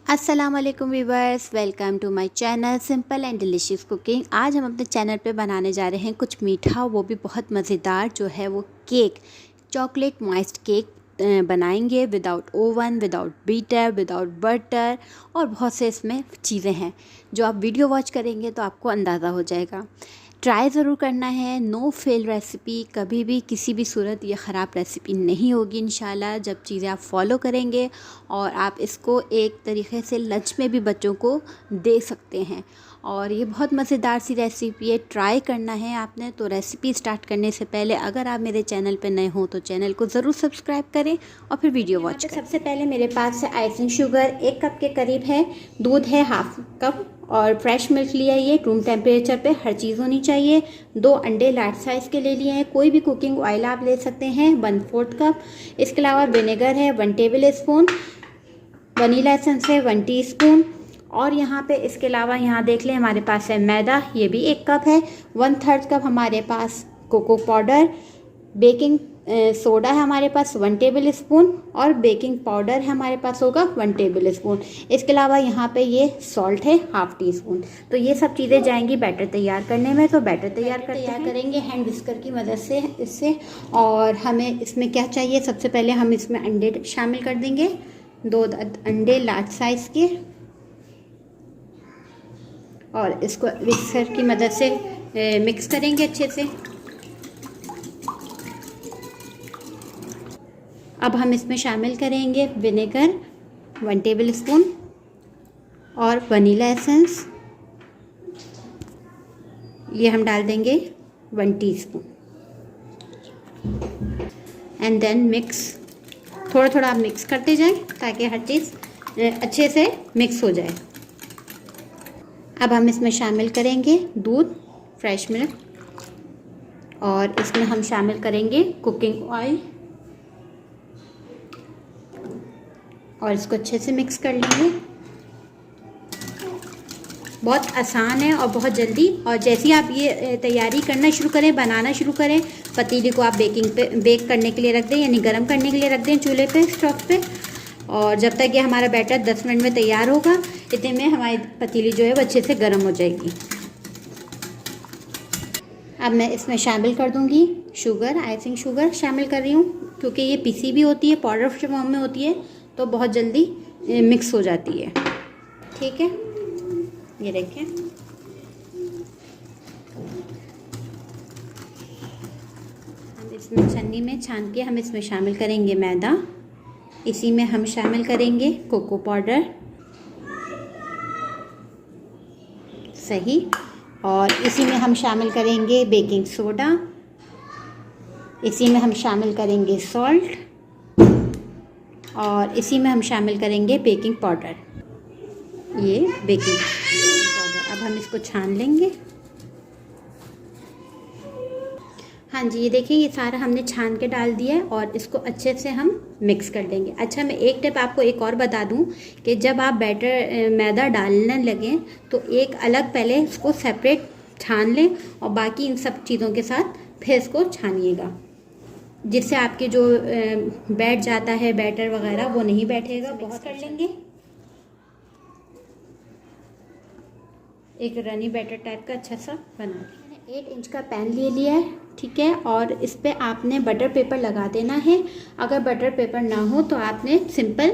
अस्सलाम वालेकुम viewers, welcome to my channel simple and delicious cooking. आज हम अपने चैनल पे बनाने जा रहे हैं कुछ मीठा, वो भी बहुत मज़ेदार, जो है वो केक, चॉकलेट मॉइस्ट केक बनाएंगे without oven, without beater, without butter और बहुत से इसमें चीज़ें हैं जो आप वीडियो वॉच करेंगे तो आपको अंदाज़ा हो जाएगा। ट्राई ज़रूर करना है, नो फेल रेसिपी, कभी भी किसी भी सूरत ये ख़राब रेसिपी नहीं होगी इंशाल्लाह जब चीज़ें आप फॉलो करेंगे। और आप इसको एक तरीके से लंच में भी बच्चों को दे सकते हैं और ये बहुत मज़ेदार सी रेसिपी है। ट्राई करना है आपने। तो रेसिपी स्टार्ट करने से पहले अगर आप मेरे चैनल पर नए हो तो चैनल को ज़रूर सब्सक्राइब करें और फिर वीडियो वॉच करें। सबसे पहले मेरे पास है आइसिंग शुगर 1 कप के करीब है, दूध है 1/2 कप और फ्रेश मिल्क लिया है, ये रूम टेम्परेचर पे हर चीज़ होनी चाहिए। 2 अंडे लार्ज साइज़ के ले लिए हैं, कोई भी कुकिंग ऑयल आप ले सकते हैं 1/4 कप। इसके अलावा विनेगर है 1 टेबल स्पून, वनीला एसेंस है 1 टीस्पून और यहाँ पे इसके अलावा यहाँ देख लें हमारे पास है मैदा, ये भी 1 कप है। 1/3 कप हमारे पास कोको पाउडर, बेकिंग सोडा है हमारे पास 1 टेबल स्पून और बेकिंग पाउडर है हमारे पास होगा 1 टेबल स्पून। इसके अलावा यहाँ पे ये सॉल्ट है 1/2 टीस्पून। तो ये सब चीज़ें जाएंगी बैटर तैयार करने में। तो बैटर तैयार करेंगे हैंड विस्कर की मदद से इससे। और हमें इसमें क्या चाहिए, सबसे पहले हम इसमें अंडे शामिल कर देंगे, 2 अंडे लार्ज साइज़ के, और इसको विस्कर की मदद से मिक्स करेंगे अच्छे से। अब हम इसमें शामिल करेंगे विनेगर 1 टेबल स्पून और वनीला एसेंस, ये हम डाल देंगे 1 टीस्पून। एंड देन मिक्स, थोड़ा थोड़ा आप मिक्स करते जाएं ताकि हर चीज़ अच्छे से मिक्स हो जाए। अब हम इसमें शामिल करेंगे दूध, फ्रेश मिल्क, और इसमें हम शामिल करेंगे कुकिंग ऑयल और इसको अच्छे से मिक्स कर लेंगे। बहुत आसान है और बहुत जल्दी। और जैसे ही आप ये तैयारी करना शुरू करें, बनाना शुरू करें, पतीले को आप बेक करने के लिए रख दें, यानी गर्म करने के लिए रख दें चूल्हे पे, स्टोव पे। और जब तक ये हमारा बैटर 10 मिनट में तैयार होगा, इतने में हमारी पतीली जो है वो अच्छे से गर्म हो जाएगी। अब मैं इसमें शामिल कर दूंगी शुगर, आइसिंग शुगर शामिल कर रही हूँ क्योंकि ये पीसी भी होती है, पाउडर फॉर्म में होती है, तो बहुत जल्दी मिक्स हो जाती है। ठीक है, ये देखें। हम इसमें छन्नी में छान के हम इसमें शामिल करेंगे मैदा, इसी में हम शामिल करेंगे कोको पाउडर, सही, और इसी में हम शामिल करेंगे बेकिंग सोडा, इसी में हम शामिल करेंगे सॉल्ट और इसी में हम शामिल करेंगे बेकिंग पाउडर, ये बेकिंग पाउडर। अब हम इसको छान लेंगे। हाँ जी, ये देखिए, ये सारा हमने छान के डाल दिया है और इसको अच्छे से हम मिक्स कर देंगे। अच्छा, मैं एक टिप आपको एक और बता दूं कि जब आप बैटर मैदा डालने लगें तो एक अलग पहले इसको सेपरेट छान लें और बाकी इन सब चीज़ों के साथ फिर इसको छानिएगा, जिससे आपके जो बैठ जाता है बैटर वगैरह वो नहीं बैठेगा। बहुत कर लेंगे, एक रनी बैटर टाइप का अच्छा सा बना। मैंने 8 इंच का पैन ले लिया है, ठीक है, और इस पे आपने बटर पेपर लगा देना है। अगर बटर पेपर ना हो तो आपने सिंपल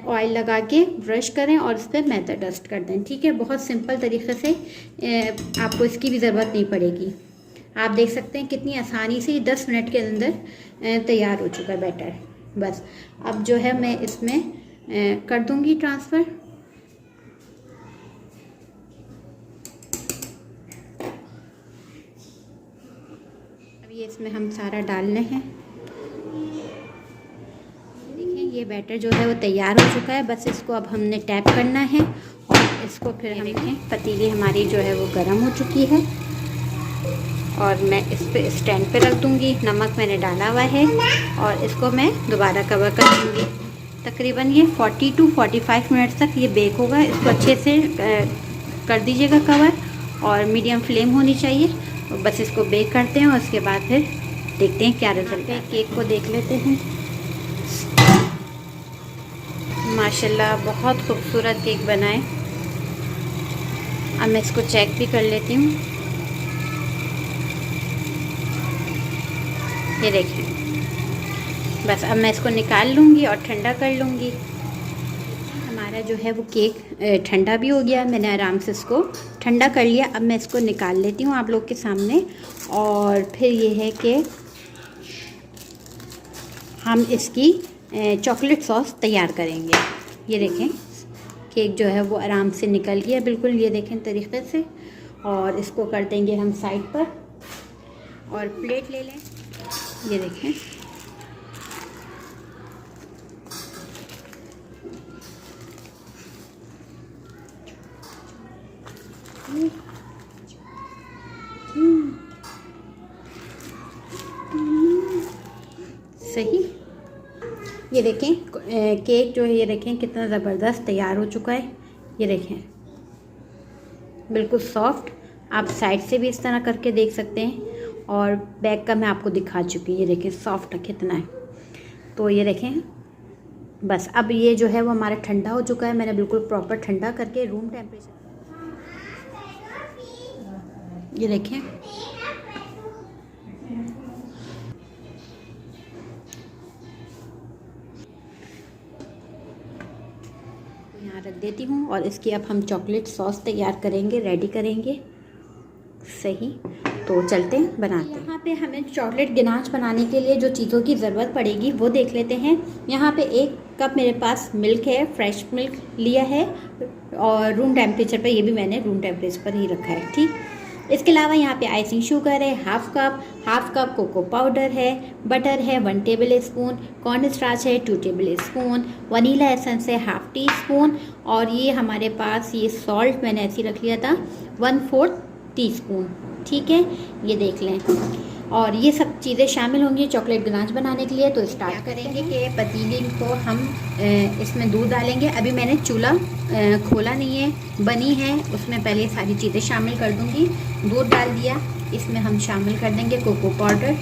ऑयल लगा के ब्रश करें और इस पर मैदा डस्ट कर दें। ठीक है, बहुत सिंपल तरीके से, आपको इसकी भी ज़रूरत नहीं पड़ेगी। आप देख सकते हैं कितनी आसानी से 10 मिनट के अंदर तैयार हो चुका है बैटर। बस अब जो है मैं इसमें कर दूंगी ट्रांसफ़र। अब ये इसमें हम सारा डालने हैं। देखिए, ये बैटर जो है वो तैयार हो चुका है। बस इसको अब हमने टैप करना है और इसको फिर हम देखें, पतीली हमारी जो है वो गर्म हो चुकी है और मैं इस पे स्टैंड पे रख दूंगी। नमक मैंने डाला हुआ है और इसको मैं दोबारा कवर कर दूंगी। तकरीबन ये 40 to 45 मिनट तक ये बेक होगा। इसको अच्छे से कर दीजिएगा कवर और मीडियम फ्लेम होनी चाहिए। बस इसको बेक करते हैं और उसके बाद फिर देखते हैं क्या रिजल्ट है। केक को देख लेते हैं। माशाल्लाह बहुत खूबसूरत केक बनाए। अब मैं इसको चेक भी कर लेती हूँ। ये देखें, बस अब मैं इसको निकाल लूँगी और ठंडा कर लूँगी। हमारा जो है वो केक ठंडा भी हो गया। मैंने आराम से इसको ठंडा कर लिया। अब मैं इसको निकाल लेती हूँ आप लोग के सामने। और फिर ये है कि हम इसकी चॉकलेट सॉस तैयार करेंगे। ये देखें, केक जो है वो आराम से निकल गया बिल्कुल, ये देखें तरीक़े से। और इसको कर देंगे हम साइड पर और प्लेट ले लें। ये देखें, सही। ये देखें केक जो है, ये देखें कितना ज़बरदस्त तैयार हो चुका है। ये देखें बिल्कुल सॉफ्ट। आप साइड से भी इस तरह करके देख सकते हैं और बैक का मैं आपको दिखा चुकी हूँ। ये देखें सॉफ्ट कितना है। तो ये देखें बस अब ये जो है वो हमारा ठंडा हो चुका है। मैंने बिल्कुल प्रॉपर ठंडा करके रूम टेम्परेचर। ये देखें यहाँ रख देती हूँ और इसकी अब हम चॉकलेट सॉस तैयार करेंगे, रेडी करेंगे। सही, तो चलते हैं बनाते हैं। यहाँ पे हमें चॉकलेट गनाश बनाने के लिए जो चीज़ों की ज़रूरत पड़ेगी वो देख लेते हैं। यहाँ पे 1 कप मेरे पास मिल्क है, फ्रेश मिल्क लिया है और रूम टेम्परेचर पे, ये भी मैंने रूम टेम्परेचर पर ही रखा है, ठीक। इसके अलावा यहाँ पे आइसिंग शुगर है हाफ कप कोको पाउडर है, बटर है 1 टेबल स्पून, कॉर्न स्टार्च है 2 टेबल स्पून, वनीला एसेंस है हाफ टी स्पून और ये हमारे पास ये सॉल्ट मैंने ऐसे ही रख लिया था 1/4 टीस्पून, ठीक है। ये देख लें और ये सब चीज़ें शामिल होंगी चॉकलेट गनाश बनाने के लिए। तो स्टार्ट करेंगे कि पतीले को हम इसमें दूध डालेंगे। अभी मैंने चूल्हा खोला नहीं है, बनी है, उसमें पहले सारी चीज़ें शामिल कर दूंगी। दूध डाल दिया, इसमें हम शामिल कर देंगे कोको पाउडर।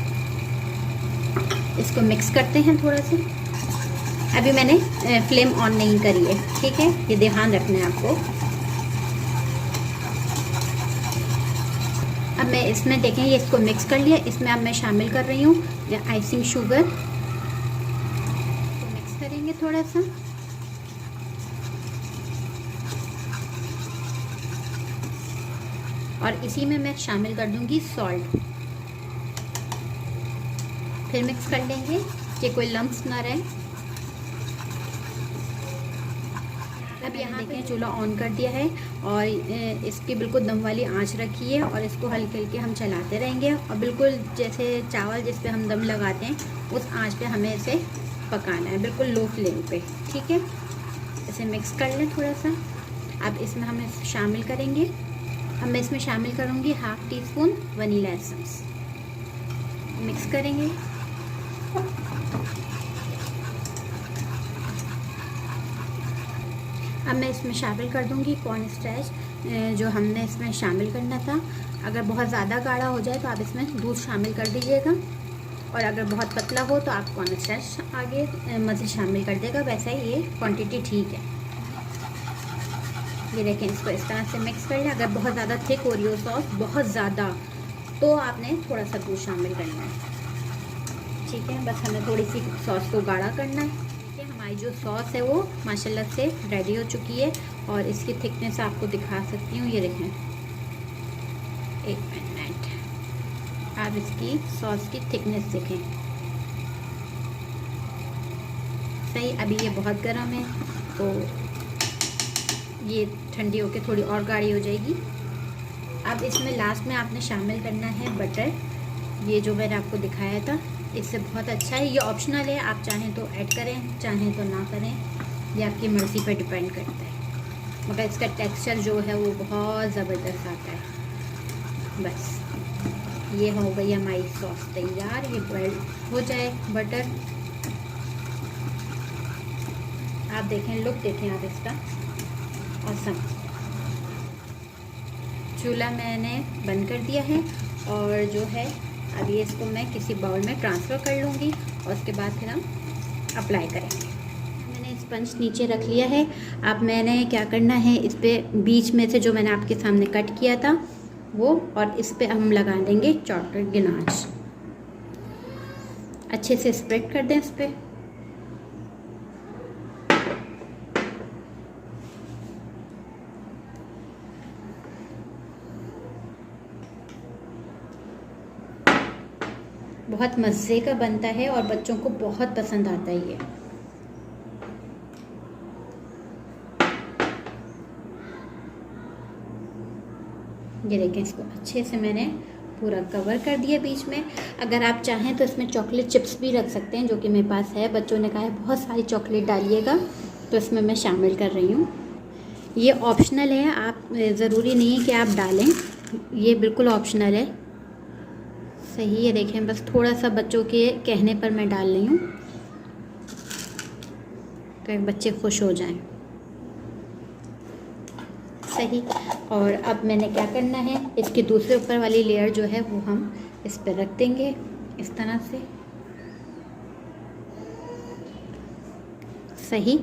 इसको मिक्स करते हैं थोड़ा सा। अभी मैंने फ्लेम ऑन नहीं करी है, ठीक है, ये ध्यान रखना है आपको। अब मैं इसमें देखें ये इसको मिक्स कर लिया। इसमें अब मैं शामिल कर रही हूँ आइसिंग शुगर। तो मिक्स करेंगे थोड़ा सा और इसी में मैं शामिल कर दूंगी सॉल्ट। फिर मिक्स कर लेंगे कि कोई लम्प्स ना रहे। अब यहाँ देखें चूल्हा ऑन कर दिया है और इसकी बिल्कुल दम वाली आंच रखी है और इसको हल्के हल्के हम चलाते रहेंगे और बिल्कुल जैसे चावल जिस पे हम दम लगाते हैं उस आंच पे हमें इसे पकाना है, बिल्कुल लो फ्लेम पे, ठीक है। इसे मिक्स कर लें थोड़ा सा। अब इसमें हम शामिल करेंगे, अब मैं इसमें शामिल करूँगी half tea spoon vanilla essence. Mix करेंगे। अब मैं इसमें शामिल कर दूंगी कॉर्न स्टार्च जो हमने इसमें शामिल करना था। अगर बहुत ज़्यादा गाढ़ा हो जाए तो आप इसमें दूध शामिल कर दीजिएगा और अगर बहुत पतला हो तो आप कॉर्न स्टार्च आगे मज़ीद शामिल कर देगा। वैसे ही ये क्वांटिटी ठीक है। ये देखें, इसको इस तरह से मिक्स कर लें। अगर बहुत ज़्यादा थिक हो रही हो सॉस, बहुत ज़्यादा, तो आपने थोड़ा सा दूध शामिल करना है, ठीक है। बस हमें थोड़ी सी सॉस को गाढ़ा करना है। हमारी जो सॉस है वो माशाल्लाह से रेडी हो चुकी है और इसकी थिकनेस आपको दिखा सकती हूँ। ये देखें, 1 मिनट, आप इसकी सॉस की थिकनेस देखें। सही, अभी ये बहुत गर्म है तो ये ठंडी होकर थोड़ी और गाढ़ी हो जाएगी। अब इसमें लास्ट में आपने शामिल करना है बटर, ये जो मैंने आपको दिखाया था। इससे बहुत अच्छा है, ये ऑप्शनल है, आप चाहें तो ऐड करें चाहें तो ना करें, ये आपकी मर्ज़ी पर डिपेंड करता है। मगर इसका टेक्सचर जो है वो बहुत ज़बरदस्त आता है। बस ये हो गई हमारी सॉस तैयार। ये बॉइल हो जाए बटर, आप देखें, लुक देखें आप इसका, ऑसम। चूल्हा मैंने बंद कर दिया है और जो है अभी इसको मैं किसी बाउल में ट्रांसफ़र कर लूँगी और उसके बाद फिर हम अप्लाई करेंगे। मैंने इस स्पंज नीचे रख लिया है। अब मैंने क्या करना है, इस पर बीच में से जो मैंने आपके सामने कट किया था वो, और इस पर हम लगा देंगे चॉकलेट गिनाश। अच्छे से स्प्रेड कर दें इस पर। बहुत मज़े का बनता है और बच्चों को बहुत पसंद आता है ये। ये देखें, इसको अच्छे से मैंने पूरा कवर कर दिया बीच में। अगर आप चाहें तो इसमें चॉकलेट चिप्स भी रख सकते हैं, जो कि मेरे पास है। बच्चों ने कहा है बहुत सारी चॉकलेट डालिएगा, तो इसमें मैं शामिल कर रही हूँ। ये ऑप्शनल है, आप ज़रूरी नहीं है कि आप डालें, ये बिल्कुल ऑप्शनल है। सही, ये देखें, बस थोड़ा सा बच्चों के कहने पर मैं डाल रही हूँ, तो बच्चे खुश हो जाएं। सही। और अब मैंने क्या करना है, इसके दूसरे ऊपर वाली लेयर जो है वो हम इस पर रख देंगे इस तरह से। सही।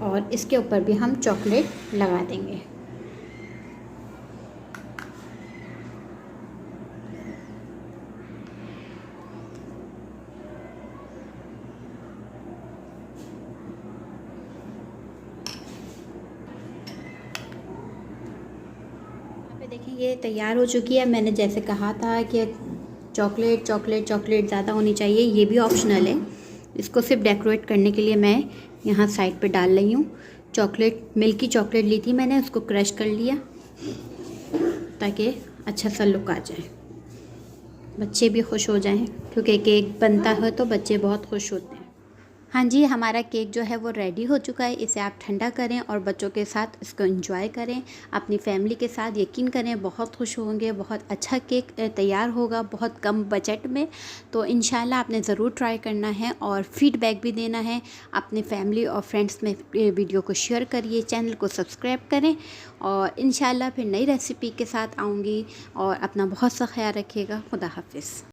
और इसके ऊपर भी हम चॉकलेट लगा देंगे। देखें, ये तैयार हो चुकी है। मैंने जैसे कहा था कि चॉकलेट चॉकलेट चॉकलेट ज़्यादा होनी चाहिए, ये भी ऑप्शनल है। इसको सिर्फ डेकोरेट करने के लिए मैं यहाँ साइड पे डाल रही हूँ। चॉकलेट, मिल्की चॉकलेट ली थी मैंने, उसको क्रश कर लिया ताकि अच्छा सा लुक आ जाए, बच्चे भी खुश हो जाएं, क्योंकि केक बनता है तो बच्चे बहुत खुश होते हैं। हाँ जी, हमारा केक जो है वो रेडी हो चुका है। इसे आप ठंडा करें और बच्चों के साथ इसको एंजॉय करें, अपनी फैमिली के साथ। यकीन करें बहुत खुश होंगे। बहुत अच्छा केक तैयार होगा, बहुत कम बजट में। तो इंशाल्लाह आपने ज़रूर ट्राई करना है और फीडबैक भी देना है। अपने फैमिली और फ्रेंड्स में वीडियो को शेयर करिए, चैनल को सब्सक्राइब करें, और इंशाल्लाह फिर नई रेसिपी के साथ आऊँगी। और अपना बहुत सा ख्याल रखिएगा। खुदा हाफिज़।